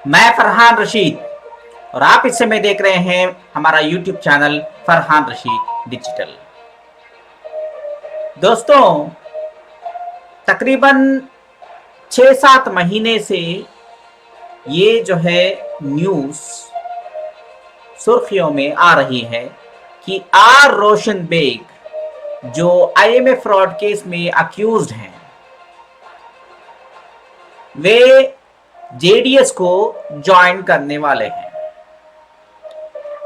मैं फरहान रशीद और आप इस समय देख रहे हैं हमारा YouTube channel Farhan Rashid digital. दोस्तों, तकरीबन 6-7 महीने से ये जो है न्यूज़ सुर्खियों में आ रही है कि आर रोशन बेग जो IMF फ्रॉड केस में अक्यूज्ड हैं, वे JDS को ज्वाइन करने वाले हैं।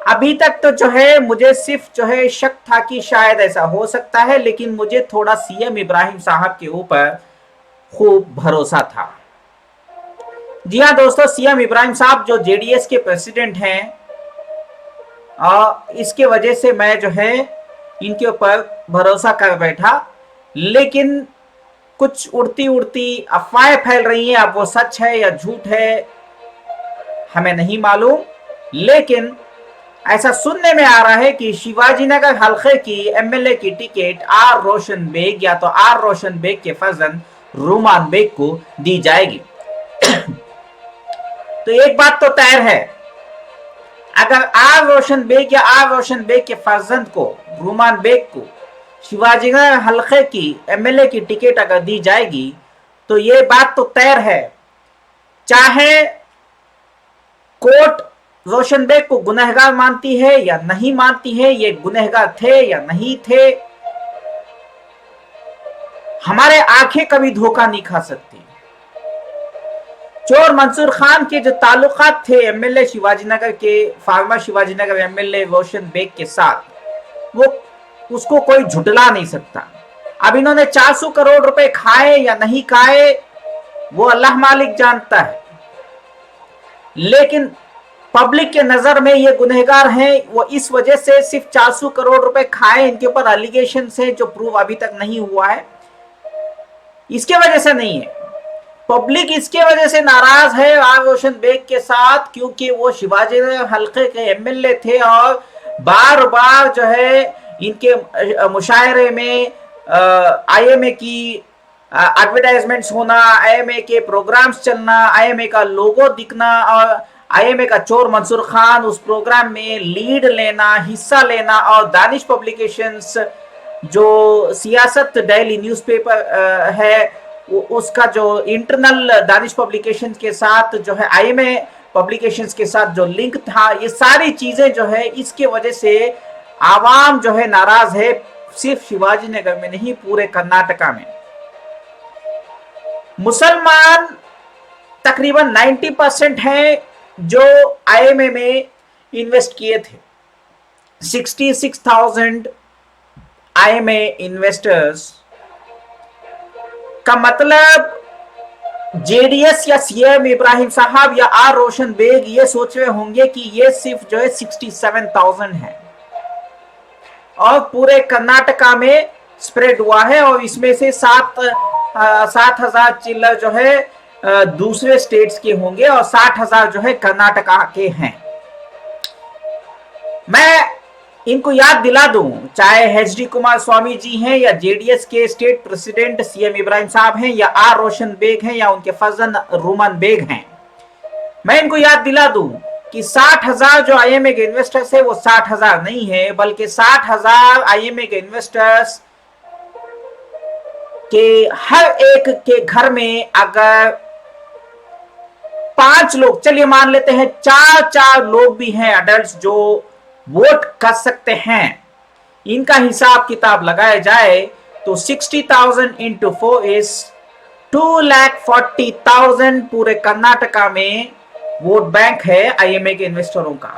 अभी तक तो जो है मुझे सिर्फ जो है शक था कि शायद ऐसा हो सकता है, लेकिन मुझे थोड़ा CM इब्राहिम साहब के ऊपर खूब भरोसा था। जी हाँ दोस्तों, CM इब्राहिम साहब जो JDS के प्रेसिडेंट हैं, इसके वजह से मैं जो है इनके ऊपर भरोसा कर बैठा। लेकिन कुछ उड़ती उड़ती अफवाहें फैल रही हैं, अब वो सच है या झूठ है हमें नहीं मालूम, लेकिन ऐसा सुनने में आ रहा है कि शिवाजीनगर हल्के की MLA की टिकट आर रोशन बेग या तो आर रोशन बेग के फर्जंद रूमान बेग को दी जाएगी। तो एक बात तो तय है, अगर आर रोशन बेग या आर रोशन बेग के फर्जंद को रूमान बेग को शिवाजीनगर हल्के की MLA की टिकट अगर दी जाएगी तो ये बात तो तय है, चाहे कोर्ट रोशन बेग को गुनहगार मानती है या नहीं मानती है, ये गुनहगार थे या नहीं थे, हमारे आंखें कभी धोखा नहीं खा सकती। चोर मंसूर खान के जो ताल्लुकात थे MLA शिवाजीनगर के, फार्मर शिवाजीनगर MLA रोशन बेग के साथ, वो उसको कोई झुटला नहीं सकता। अब इन्होंने 400 करोड़ रुपए खाए या नहीं खाए वो अल्लाह मालिक जानता है, लेकिन पब्लिक के नजर में ये गुनहगार हैं। वो इस वजह से सिर्फ 400 करोड़ रुपए खाए, इनके ऊपर एलिगेशन है जो प्रूव अभी तक नहीं हुआ है, इसके वजह से नहीं है। पब्लिक इसके वजह से नाराज है आर रोशन बेग के साथ, क्योंकि वो शिवाजीनगर हल्के के MLA थे और बार बार जो है इनके मुशायरे में IMA की एडवर्टाइजमेंट्स होना, IMA के प्रोग्राम्स चलना, IMA का लोगो दिखना और IMA का चोर मंसूर खान उस प्रोग्राम में लीड लेना, हिस्सा लेना, और दानिश पब्लिकेशंस जो सियासत डेली न्यूज़पेपर है उसका जो इंटरनल दानिश पब्लिकेशंस के साथ जो है IMA पब्लिकेशंस के साथ जो लिंक था, ये सारी चीजें जो है इसके वजह से आवाम जो है नाराज है, सिर्फ शिवाजीनगर में नहीं पूरे कर्नाटका में। मुसलमान तकरीबन 90% हैं जो IMA में इन्वेस्ट किए थे। 66,000 IMA इन्वेस्टर्स का मतलब JDS या CM इब्राहिम साहब या आर रोशन बेग ये सोच रहे होंगे कि ये सिर्फ जो है 67,000 है और पूरे कर्नाटका में स्प्रेड हुआ है, और इसमें से 7,000 चिल्लर जो है दूसरे स्टेट्स के होंगे और 60,000 जो है कर्नाटका के हैं। मैं इनको याद दिला दूं, चाहे HD कुमार स्वामी जी हैं या JDS के स्टेट प्रेसिडेंट CM इब्राहिम साहब हैं या आर रोशन बेग हैं या उनके फर्जंद रूमान बेग हैं, मैं इनको याद दिला दूं कि 60,000 जो IMA के इन्वेस्टर्स है वो 60,000 नहीं है, बल्कि 60,000 IMA के इन्वेस्टर्स के हर एक के घर में अगर 5 लोग, चलिए मान लेते हैं 4 लोग भी हैं अडल्ट जो वोट कर सकते हैं, इनका हिसाब किताब लगाया जाए तो 60,000 इंटू 4 इज 2,40,000 पूरे कर्नाटका में वोट बैंक है IMA के इन्वेस्टरों का।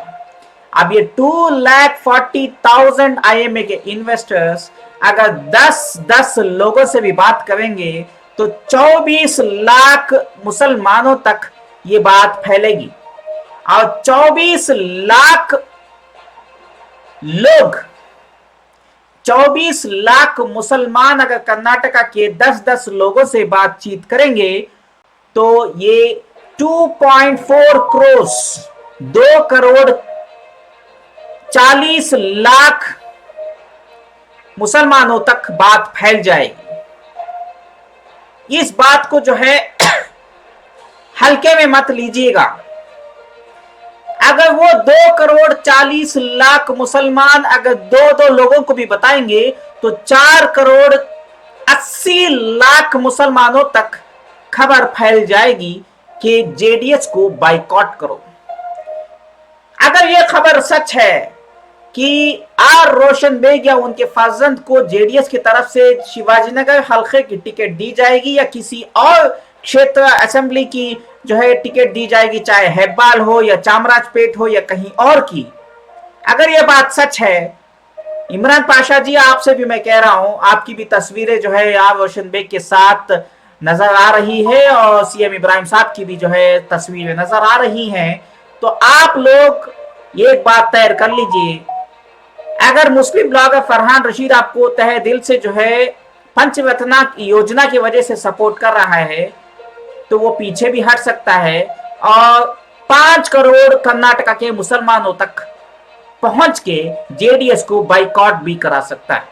अब ये 2,40,000 IMA के इन्वेस्टर्स अगर 10 लोगों से भी बात करेंगे तो 24 लाख मुसलमानों तक ये बात फैलेगी, और 24 लाख लोग, 24 लाख मुसलमान अगर कर्नाटका के 10 लोगों से बातचीत करेंगे तो ये 2.4 करोड़ 2 करोड़ 40 लाख मुसलमानों तक बात फैल जाएगी। इस बात को जो है हल्के में मत लीजिएगा। अगर वो 2,40,00,000 मुसलमान अगर दो दो लोगों को भी बताएंगे तो 4,80,00,000 मुसलमानों तक खबर फैल जाएगी कि जेडीएस को बाइकॉट करो। अगर ये खबर सच है कि आर रोशन बेग या उनके फर्जंद को जेडीएस की तरफ से शिवाजीनगर हल्के की टिकट दी जाएगी या किसी और क्षेत्र असेंबली की जो है टिकट दी जाएगी, चाहे हेब्बाल हो या चामराजपेट हो या कहीं और की, अगर ये बात सच है, इमरान पाशा जी आपसे भी मैं कह रहा हूं, आपकी भी तस्वीरें जो है आर रोशन बेग के साथ नजर आ रही है और सीएम इब्राहिम साहब की भी जो है तस्वीरें नजर आ रही हैं, तो आप लोग ये बात तय कर लीजिए, अगर मुस्लिम ब्लॉगर फरहान रशीद आपको तहे दिल से जो है पंचरत्न योजना की वजह से सपोर्ट कर रहा है तो वो पीछे भी हट सकता है और 5 करोड़ कर्नाटका के मुसलमानों तक पहुंच के जेडीएस को बाइकॉट भी करा सकता है।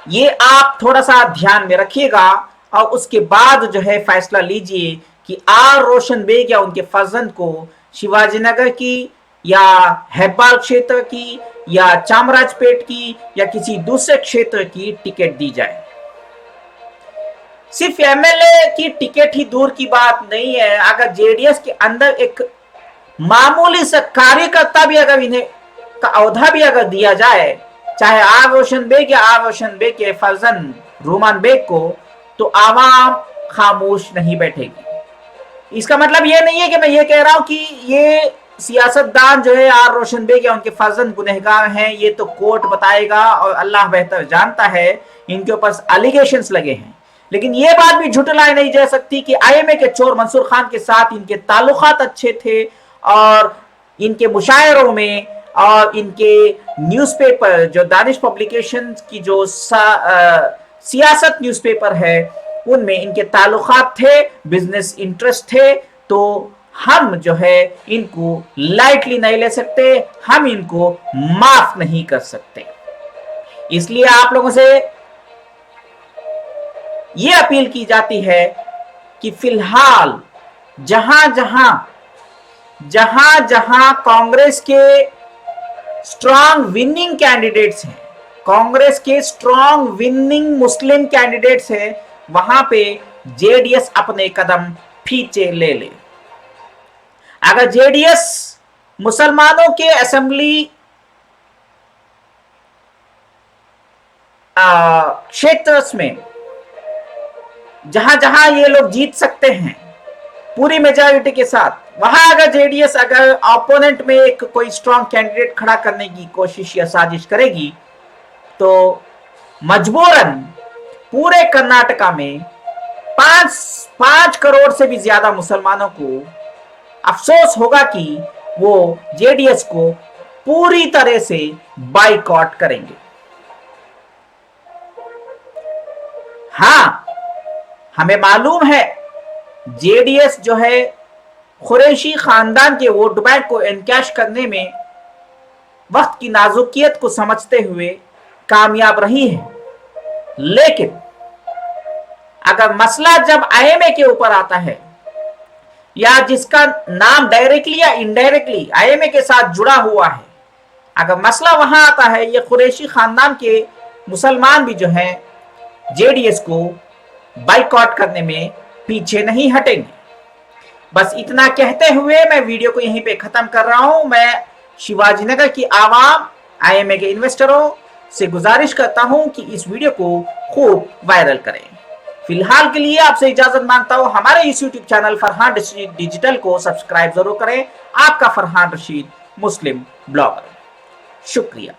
ये आप थोड़ा सा ध्यान में रखिएगा और उसके बाद जो है फैसला लीजिए कि आर रोशन बेग या उनके फर्जंद को शिवाजीनगर की या हेब्बाल क्षेत्र की या चामराजपेट की या किसी दूसरे क्षेत्र की टिकट दी जाए। सिर्फ एमएलए की टिकट ही दूर की बात नहीं है, अगर जेडीएस के अंदर एक मामूली सा कार्यकर्ता भी अगर इन्हें का औहदा भी अगर दिया जाए, चाहे आर रोशन बेग या आर रोशन बेग के फर्जंद रूमान बेग को, तो आवाम खामोश नहीं बैठेगी। इसका मतलब ये नहीं है कि मैं ये कह रहा हूं कि ये सियासतदान जो है आर रोशन बेग या उनके फर्जंद गुनहगार हैं, ये तो कोर्ट बताएगा और अल्लाह बेहतर जानता है, इनके ऊपर एलिगेशंस लगे हैं। लेकिन ये बात भी झुटलाई नहीं जा सकती कि आईएमए के चोर मंसूर खान के साथ इनके ताल्लुकात अच्छे थे और इनके मुशायरों में और इनके न्यूज़पेपर जो दानिश पब्लिकेशन की जो सियासत न्यूज़पेपर है उनमें इनके ताल्लुकात थे, बिजनेस इंटरेस्ट थे, तो हम जो है इनको लाइटली नहीं ले सकते, हम इनको माफ नहीं कर सकते। इसलिए आप लोगों से यह अपील की जाती है कि फिलहाल जहां जहां कांग्रेस के स्ट्रांग विनिंग कैंडिडेट्स हैं, कांग्रेस के स्ट्रांग विनिंग मुस्लिम कैंडिडेट्स हैं, वहां पे जेडीएस अपने कदम पीछे ले ले। अगर जेडीएस मुसलमानों के असेंबली क्षेत्र में जहां जहां ये लोग जीत सकते हैं पूरी मेजॉरिटी के साथ, वहां अगर जेडीएस अगर ओपोनेंट में एक कोई स्ट्रांग कैंडिडेट खड़ा करने की कोशिश या साजिश करेगी तो मजबूरन पूरे कर्नाटका में 5 करोड़ से भी ज्यादा मुसलमानों को अफसोस होगा कि वो जेडीएस को पूरी तरह से बाइकॉट करेंगे। हां, हमें मालूम है जेडीएस जो है कुरैशी खानदान के वोट बैंक को एनकैश करने में वक्त की नाजुकियत को समझते हुए कामयाब रही है, लेकिन अगर मसला जब आईएमए के ऊपर आता है या जिसका नाम डायरेक्टली या इनडायरेक्टली आईएमए के साथ जुड़ा हुआ है, अगर मसला वहां आता है, ये कुरैशी खानदान के मुसलमान भी जो है जेडीएस को बाइकॉट करने में पीछे नहीं हटेंगे। बस इतना कहते हुए मैं वीडियो को यहीं पे खत्म कर रहा हूं। मैं शिवाजीनगर की आवाम, आईएमए के इन्वेस्टरों से गुजारिश करता हूं कि इस वीडियो को खूब वायरल करें। फिलहाल के लिए आपसे इजाजत मांगता हूं। हमारे इस YouTube channel Farhan Rashid digital को सब्सक्राइब जरूर करें। आपका फरहान रशीद, मुस्लिम ब्लॉगर। शुक्रिया।